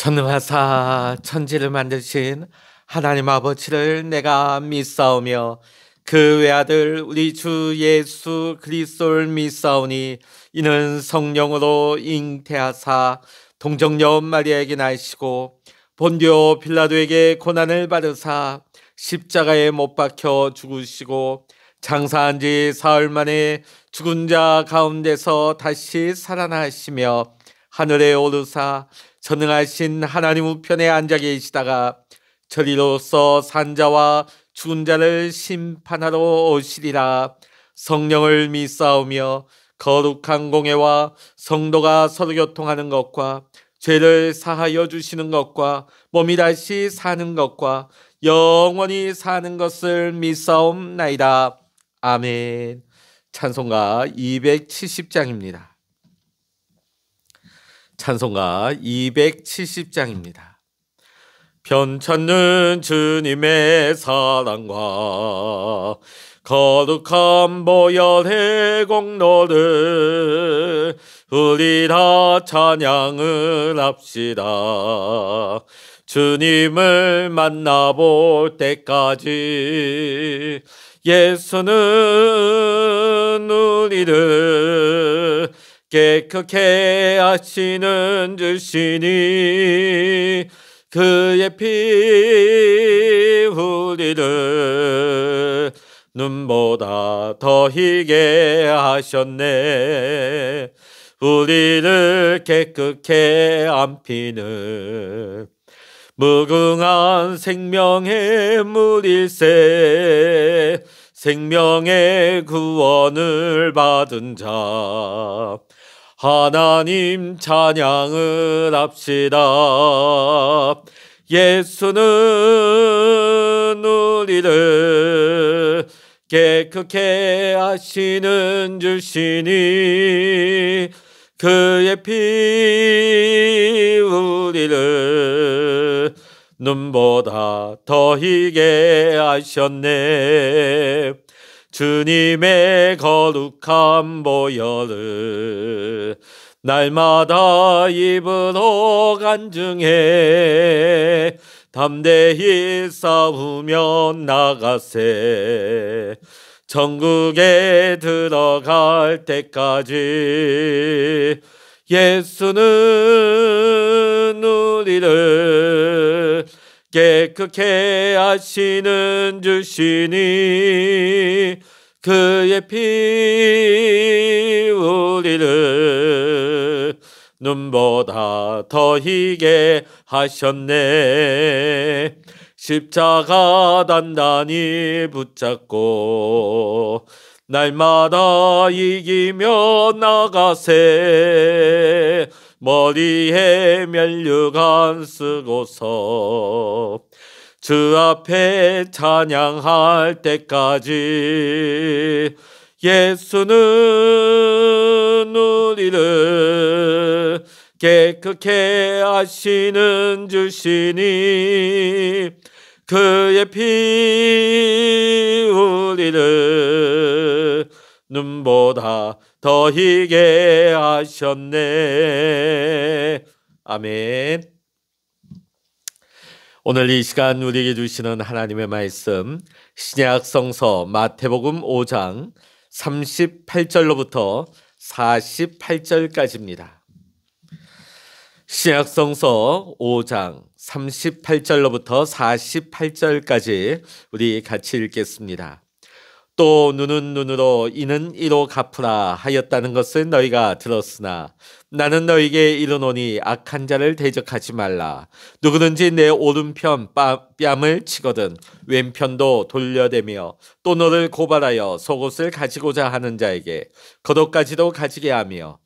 전능하사 천지를 만드신 하나님 아버지를 내가 믿사오며 그 외아들 우리 주 예수 그리스도를 믿사오니 이는 성령으로 잉태하사 동정녀 마리아에게 나시고 본디오 빌라도에게 고난을 받으사 십자가에 못 박혀 죽으시고 장사한 지 사흘 만에 죽은 자 가운데서 다시 살아나시며 하늘에 오르사 전능하신 하나님 우편에 앉아 계시다가 저리로서 산자와 죽은 자를 심판하러 오시리라. 성령을 믿사오며 거룩한 공회와 성도가 서로 교통하는 것과 죄를 사하여 주시는 것과 몸이 다시 사는 것과 영원히 사는 것을 믿사옵나이다. 아멘. 찬송가 270장입니다. 찬송가 270장입니다. 편찮는 주님의 사랑과 거룩한 보혈의 공로를 우리 다 찬양을 합시다. 주님을 만나볼 때까지 예수는 우리를 깨끗게 하시는 주시니 그의 피 우리를 눈보다 더 희게 하셨네. 우리를 깨끗게 안피는 무궁한 생명의 물일세. 생명의 구원을 받은 자 하나님 찬양을 합시다. 예수는 우리를 깨끗게 하시는 주시니 그의 피 우리를 눈보다 더 희게 하셨네. 주님의 거룩한 보혈을 날마다 입으로 간증해 담대히 싸우며 나가세. 천국에 들어갈 때까지 예수는 우리를 깨끗게 하시는 주시니 그의 피 우리를 눈보다 더 희게 하셨네. 십자가 단단히 붙잡고 날마다 이기며 나가세. 머리에 면류관 쓰고서 주 앞에 찬양할 때까지 예수는 우리를 깨끗게 하시는 주시니 그의 피 우리를 눈보다 더 희게 하셨네. 아멘. 오늘 이 시간 우리에게 주시는 하나님의 말씀 신약 성서 마태복음 5장 38절로부터 48절까지입니다. 신약 성서 5장 38절로부터 48절까지 우리 같이 읽겠습니다. 또 눈은 눈으로 이는 이로 갚으라 하였다는 것을 너희가 들었으나 나는 너희에게 이르노니 악한 자를 대적하지 말라. 누구든지 내 오른편 뺨을 치거든 왼편도 돌려대며 또 너를 고발하여 속옷을 가지고자 하는 자에게 겉옷까지도 가지게 하며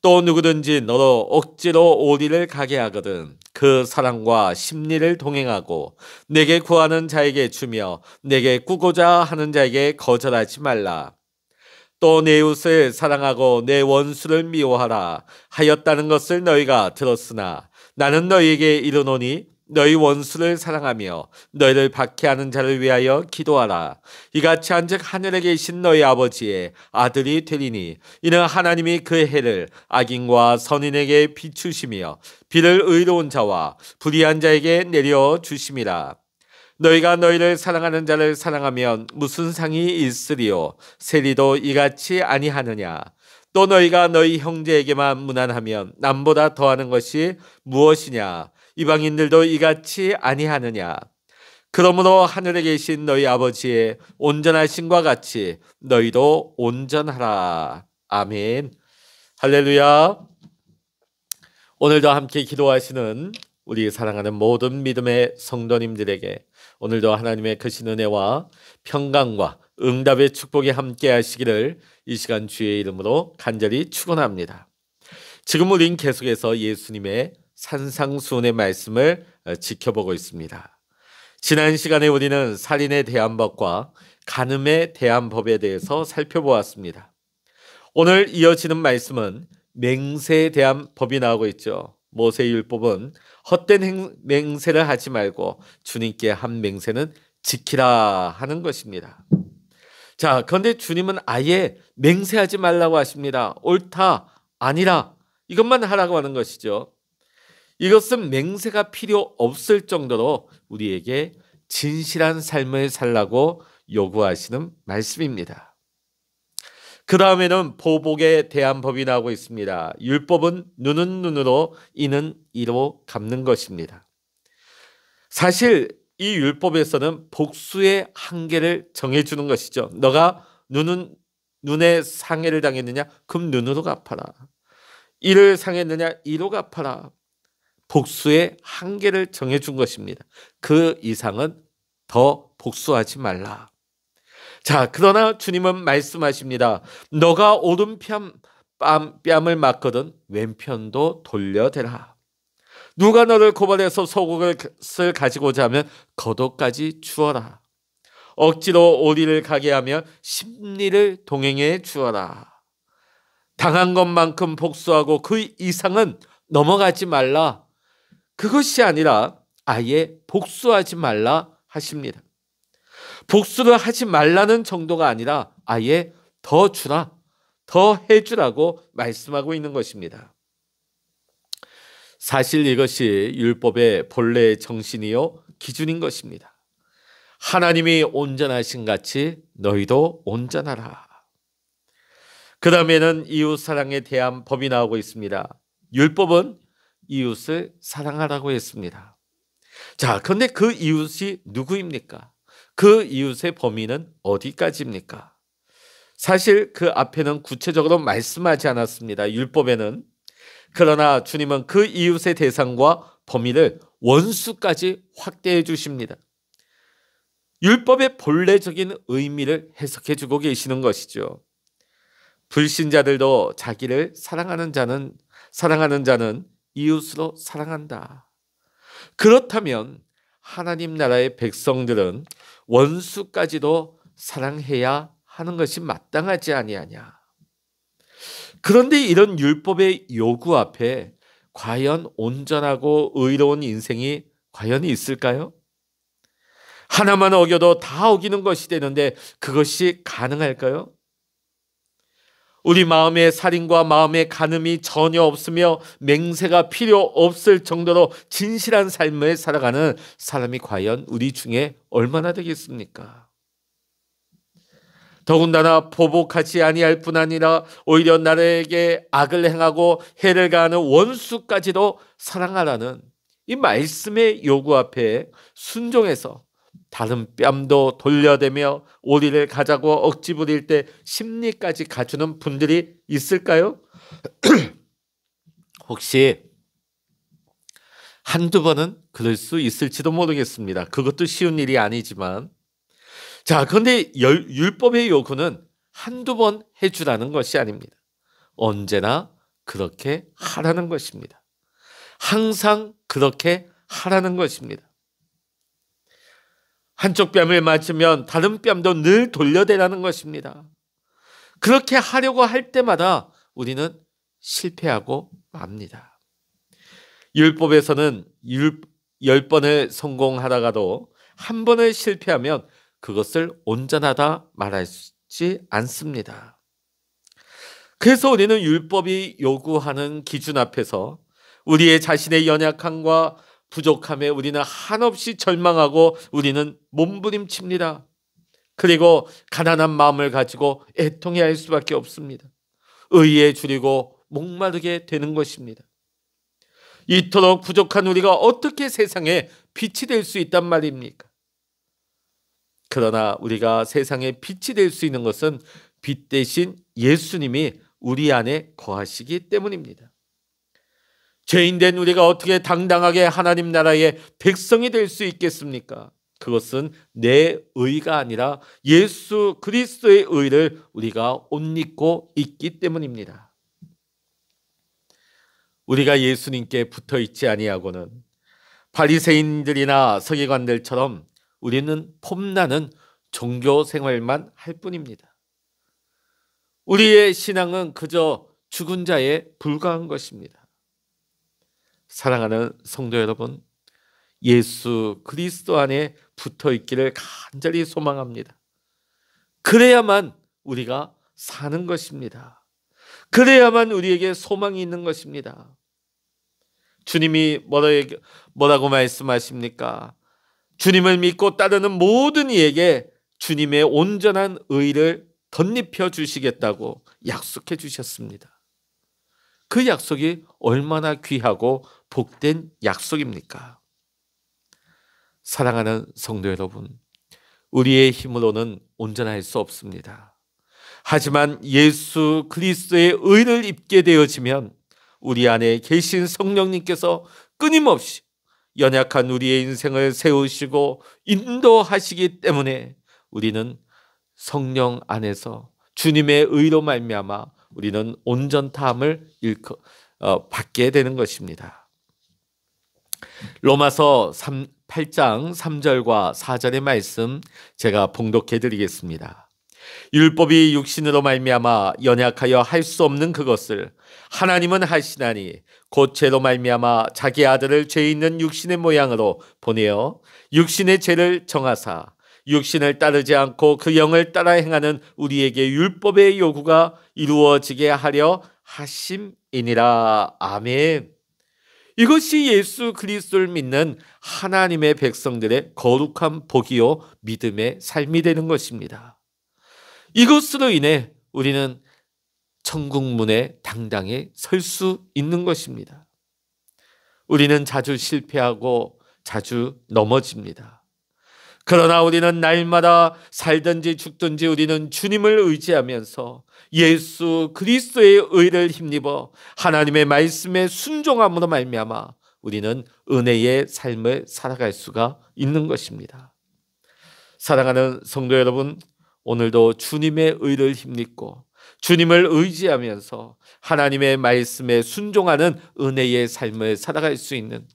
또 누구든지 너로 억지로 오리를 가게 하거든 그 사랑과 심리를 동행하고 내게 구하는 자에게 주며 내게 꾸고자 하는 자에게 거절하지 말라. 또 내 이웃을 사랑하고 내 원수를 미워하라 하였다는 것을 너희가 들었으나 나는 너희에게 이르노니 너희 원수를 사랑하며 너희를 박해하는 자를 위하여 기도하라. 이같이 한즉 하늘에 계신 너희 아버지의 아들이 되리니 이는 하나님이 그 해를 악인과 선인에게 비추시며 비를 의로운 자와 불의한 자에게 내려 주심이라. 너희가 너희를 사랑하는 자를 사랑하면 무슨 상이 있으리요? 세리도 이같이 아니하느냐? 또 너희가 너희 형제에게만 무난하면 남보다 더하는 것이 무엇이냐? 이방인들도 이같이 아니하느냐? 그러므로 하늘에 계신 너희 아버지의 온전하심과 같이 너희도 온전하라. 아멘. 할렐루야. 오늘도 함께 기도하시는 우리 사랑하는 모든 믿음의 성도님들에게 오늘도 하나님의 크신 은혜와 평강과 응답의 축복이 함께 하시기를 이 시간 주의 이름으로 간절히 축원합니다. 지금 우린 계속해서 예수님의 산상수훈의 말씀을 지켜보고 있습니다. 지난 시간에 우리는 살인에 대한 법과 간음에 대한 법에 대해서 살펴보았습니다. 오늘 이어지는 말씀은 맹세에 대한 법이 나오고 있죠. 모세율법은 헛된 맹세를 하지 말고 주님께 한 맹세는 지키라 하는 것입니다. 자, 그런데 주님은 아예 맹세하지 말라고 하십니다. 옳다, 아니라 이것만 하라고 하는 것이죠. 이것은 맹세가 필요 없을 정도로 우리에게 진실한 삶을 살라고 요구하시는 말씀입니다. 그 다음에는 보복에 대한 법이 나오고 있습니다. 율법은 눈은 눈으로 이는 이로 갚는 것입니다. 사실 이 율법에서는 복수의 한계를 정해주는 것이죠. 너가 눈에 상해를 당했느냐? 그럼 눈으로 갚아라. 이를 상했느냐? 이로 갚아라. 복수의 한계를 정해준 것입니다. 그 이상은 더 복수하지 말라. 자, 그러나 주님은 말씀하십니다. 너가 오른편 뺨을 맞거든 왼편도 돌려대라. 누가 너를 고발해서 속옷을 가지고자 하면 겉옷까지 주어라. 억지로 오리를 가게 하며 십리를 동행해 주어라. 당한 것만큼 복수하고 그 이상은 넘어가지 말라. 그것이 아니라 아예 복수하지 말라 하십니다. 복수를 하지 말라는 정도가 아니라 아예 더 주라, 더 해주라고 말씀하고 있는 것입니다. 사실 이것이 율법의 본래의 정신이요 기준인 것입니다. 하나님이 온전하신 같이 너희도 온전하라. 그 다음에는 이웃 사랑에 대한 법이 나오고 있습니다. 율법은 이웃을 사랑하라고 했습니다. 자, 그런데 그 이웃이 누구입니까? 그 이웃의 범위는 어디까지입니까? 사실 그 앞에는 구체적으로 말씀하지 않았습니다. 율법에는. 그러나 주님은 그 이웃의 대상과 범위를 원수까지 확대해 주십니다. 율법의 본래적인 의미를 해석해 주고 계시는 것이죠. 불신자들도 자기를 사랑하는 자는 이웃으로 사랑한다. 그렇다면 하나님 나라의 백성들은 원수까지도 사랑해야 하는 것이 마땅하지 아니하냐. 그런데 이런 율법의 요구 앞에 과연 온전하고 의로운 인생이 과연 있을까요? 하나만 어겨도 다 어기는 것이 되는데 그것이 가능할까요? 우리 마음에 살인과 마음에 간음이 전혀 없으며 맹세가 필요 없을 정도로 진실한 삶을 살아가는 사람이 과연 우리 중에 얼마나 되겠습니까? 더군다나 보복하지 아니할 뿐 아니라 오히려 나에게 악을 행하고 해를 가하는 원수까지도 사랑하라는 이 말씀의 요구 앞에 순종해서 다른 뺨도 돌려대며 오리를 가자고 억지 부릴 때 심리까지 갖추는 분들이 있을까요? 혹시 한두 번은 그럴 수 있을지도 모르겠습니다. 그것도 쉬운 일이 아니지만. 자, 그런데 율법의 요구는 한두 번 해주라는 것이 아닙니다. 언제나 그렇게 하라는 것입니다. 항상 그렇게 하라는 것입니다. 한쪽 뺨을 맞으면 다른 뺨도 늘 돌려대라는 것입니다. 그렇게 하려고 할 때마다 우리는 실패하고 맙니다. 율법에서는 10번을 성공하다가도 한 번을 실패하면 그것을 온전하다 말하지 않습니다. 그래서 우리는 율법이 요구하는 기준 앞에서 우리의 자신의 연약함과 부족함에 우리는 한없이 절망하고 우리는 몸부림칩니다. 그리고 가난한 마음을 가지고 애통해야 할 수밖에 없습니다. 의에 줄이고 목마르게 되는 것입니다. 이토록 부족한 우리가 어떻게 세상에 빛이 될 수 있단 말입니까? 그러나 우리가 세상에 빛이 될 수 있는 것은 빛 대신 예수님이 우리 안에 거하시기 때문입니다. 죄인된 우리가 어떻게 당당하게 하나님 나라의 백성이 될 수 있겠습니까? 그것은 내 의가 아니라 예수 그리스도의 의를 우리가 옷 입고 있기 때문입니다. 우리가 예수님께 붙어 있지 아니하고는 바리새인들이나 서기관들처럼 우리는 폼나는 종교 생활만 할 뿐입니다. 우리의 신앙은 그저 죽은 자에 불과한 것입니다. 사랑하는 성도 여러분, 예수 그리스도 안에 붙어 있기를 간절히 소망합니다. 그래야만 우리가 사는 것입니다. 그래야만 우리에게 소망이 있는 것입니다. 주님이 뭐라고 말씀하십니까? 주님을 믿고 따르는 모든 이에게 주님의 온전한 의를 덧입혀 주시겠다고 약속해 주셨습니다. 그 약속이 얼마나 귀하고 복된 약속입니까? 사랑하는 성도 여러분, 우리의 힘으로는 온전할 수 없습니다. 하지만 예수 그리스도의 의를 입게 되어지면 우리 안에 계신 성령님께서 끊임없이 연약한 우리의 인생을 세우시고 인도하시기 때문에 우리는 성령 안에서 주님의 의로 말미암아 우리는 온전함을 받게 되는 것입니다. 로마서 8장 3절과 4절의 말씀 제가 봉독해 드리겠습니다. 율법이 육신으로 말미암아 연약하여 할 수 없는 그것을 하나님은 하시나니 곧 죄로 말미암아 자기 아들을 죄 있는 육신의 모양으로 보내어 육신의 죄를 정하사 육신을 따르지 않고 그 영을 따라 행하는 우리에게 율법의 요구가 이루어지게 하려 하심이니라. 아멘. 이것이 예수 그리스도를 믿는 하나님의 백성들의 거룩한 복이요 믿음의 삶이 되는 것입니다. 이것으로 인해 우리는 천국 문에 당당히 설 수 있는 것입니다. 우리는 자주 실패하고 자주 넘어집니다. 그러나 우리는 날마다 살든지 죽든지 우리는 주님을 의지하면서 예수 그리스도의 의를 힘입어 하나님의 말씀에 순종함으로 말미암아 우리는 은혜의 삶을 살아갈 수가 있는 것입니다. 사랑하는 성도 여러분, 오늘도 주님의 의를 힘입고 주님을 의지하면서 하나님의 말씀에 순종하는 은혜의 삶을 살아갈 수 있는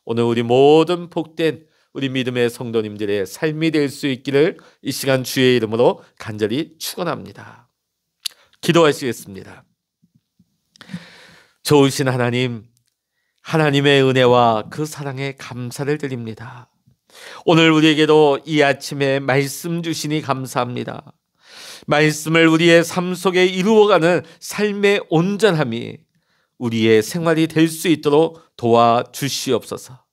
오늘 우리 모든 복된 우리 믿음의 성도님들의 삶이 될 수 있기를 이 시간 주의 이름으로 간절히 축원합니다. 기도하시겠습니다. 좋으신 하나님, 하나님의 은혜와 그 사랑에 감사를 드립니다. 오늘 우리에게도 이 아침에 말씀 주시니 감사합니다. 말씀을 우리의 삶 속에 이루어가는 삶의 온전함이 우리의 생활이 될 수 있도록 도와주시옵소서.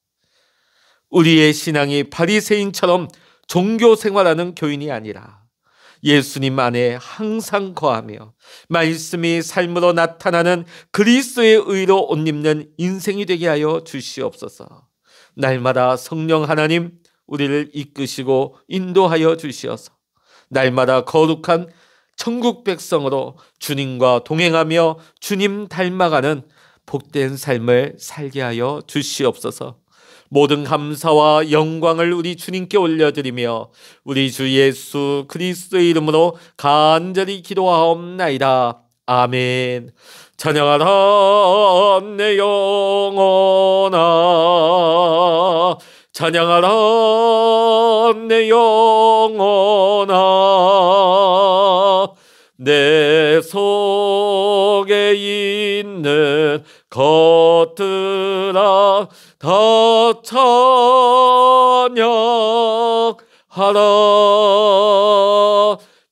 우리의 신앙이 바리새인처럼 종교 생활하는 교인이 아니라 예수님 안에 항상 거하며 말씀이 삶으로 나타나는 그리스도의 의로 옷 입는 인생이 되게 하여 주시옵소서. 날마다 성령 하나님 우리를 이끄시고 인도하여 주시어서 날마다 거룩한 천국 백성으로 주님과 동행하며 주님 닮아가는 복된 삶을 살게 하여 주시옵소서. 모든 감사와 영광을 우리 주님께 올려드리며 우리 주 예수 그리스도의 이름으로 간절히 기도하옵나이다. 아멘. 찬양하라 내 영혼아, 찬양하라 내 영혼아, 내 속에 있는 것들아 더 찬양하라.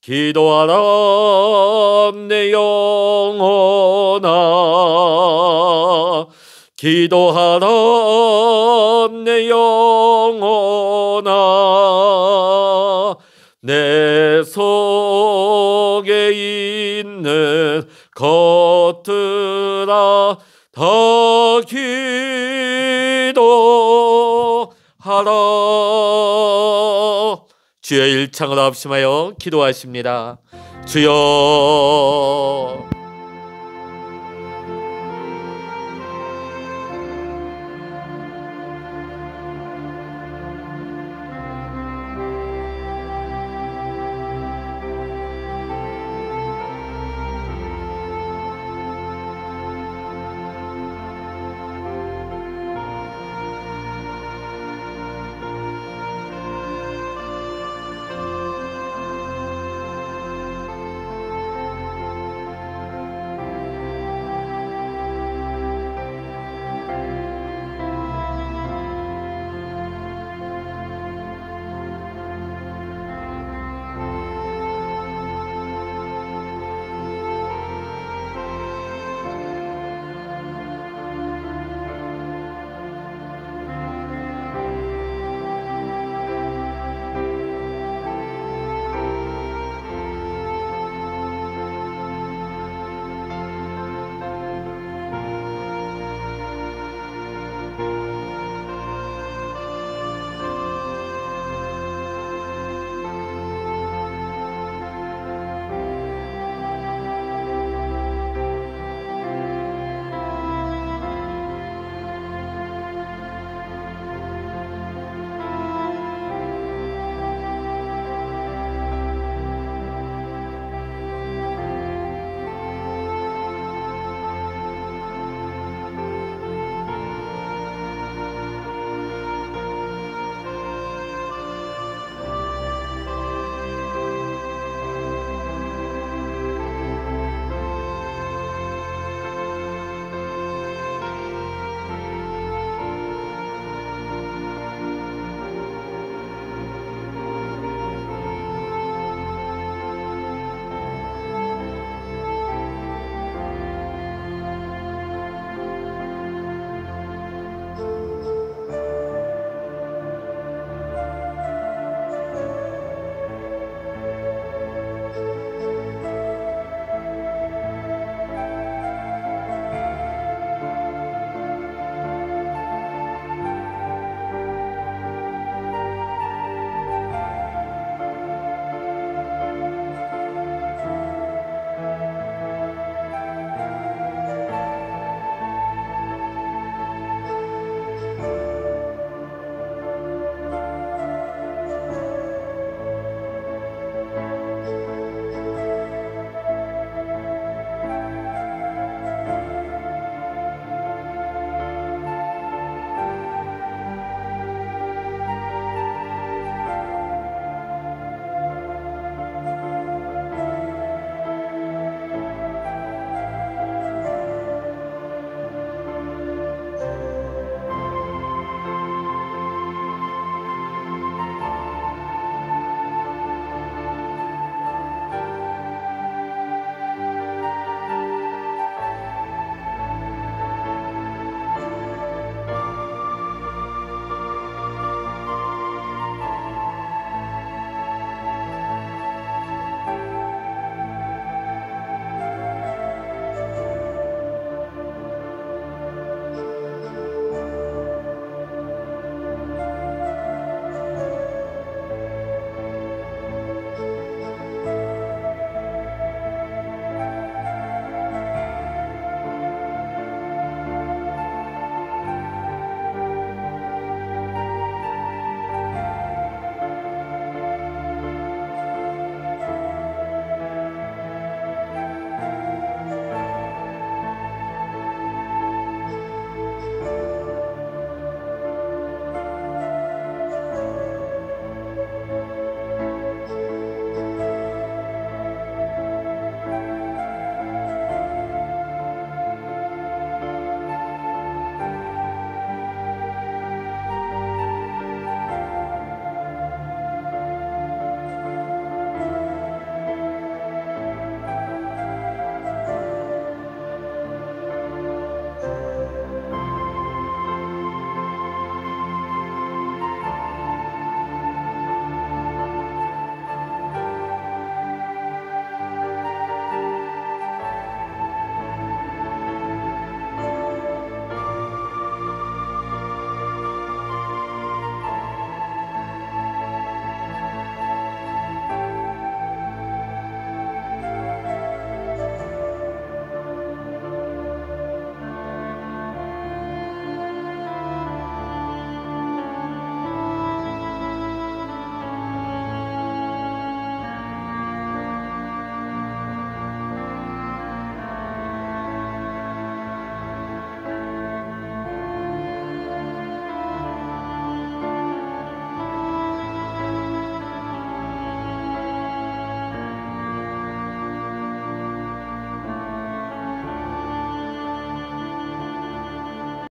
기도하라 내 영혼아. 기도하라 내 영혼아. 내 속에 있는 것들아 더 기도하라. 주여 일창을 합심하여 기도하십니다. 주여